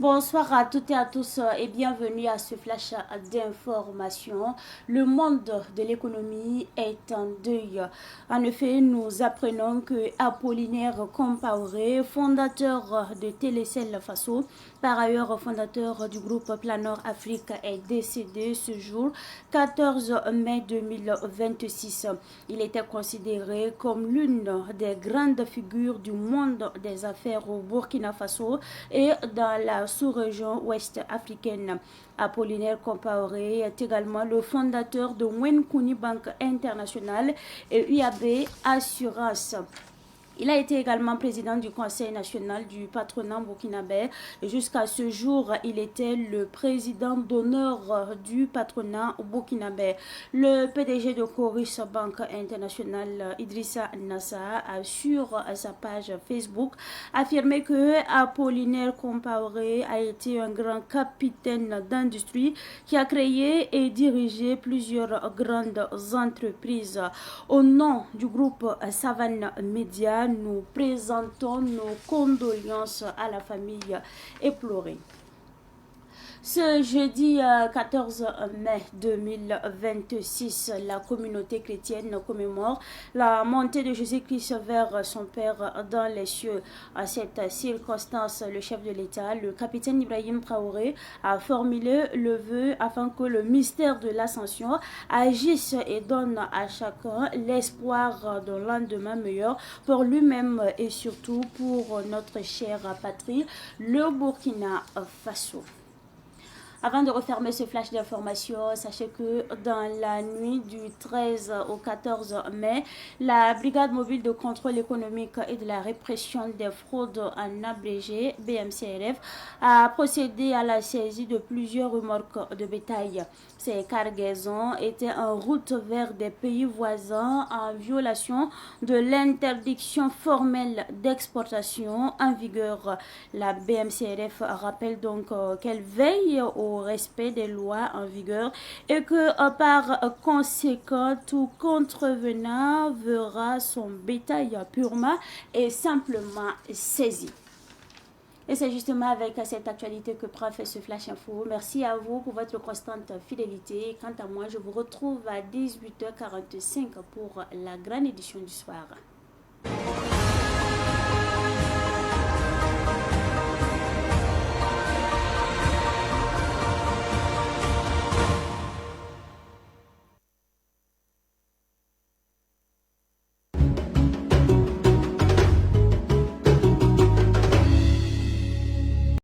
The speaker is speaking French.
Bonsoir à toutes et à tous et bienvenue à ce flash d'information. Le monde de l'économie est en deuil. En effet, nous apprenons que Apollinaire Compaoré, fondateur de Télécel Faso, par ailleurs fondateur du groupe Planor Afrique, est décédé ce jour 14 mai 2026. Il était considéré comme l'une des grandes figures du monde des affaires au Burkina Faso et dans la sous-région ouest africaine. Apollinaire Compaoré est également le fondateur de Wenkuni Bank International et UAB Assurance. Il a été également président du Conseil national du patronat burkinabé. Jusqu'à ce jour, il était le président d'honneur du patronat burkinabé. Le PDG de Coris Bank International, Idrissa Nassa, a sur sa page Facebook affirmé que Apollinaire Compaoré a été un grand capitaine d'industrie qui a créé et dirigé plusieurs grandes entreprises. Au nom du groupe Savane Media, nous présentons nos condoléances à la famille éplorée. Ce jeudi 14 mai 2026, la communauté chrétienne commémore la montée de Jésus-Christ vers son Père dans les cieux. À cette circonstance, le chef de l'État, le capitaine Ibrahim Traoré, a formulé le vœu afin que le mystère de l'ascension agisse et donne à chacun l'espoir d'un lendemain meilleur pour lui-même et surtout pour notre chère patrie, le Burkina Faso. Avant de refermer ce flash d'information, sachez que dans la nuit du 13 au 14 mai, la Brigade mobile de contrôle économique et de la répression des fraudes en abrégé, BMCRF, a procédé à la saisie de plusieurs remorques de bétail. Ces cargaisons étaient en route vers des pays voisins en violation de l'interdiction formelle d'exportation en vigueur. La BMCRF rappelle donc qu'elle veille au respect des lois en vigueur et que par conséquent tout contrevenant verra son bétail purement et simplement saisi. Et c'est justement avec cette actualité que prend fait ce Flash Info. Merci à vous pour votre constante fidélité. Quant à moi, je vous retrouve à 18h45 pour la grande édition du soir.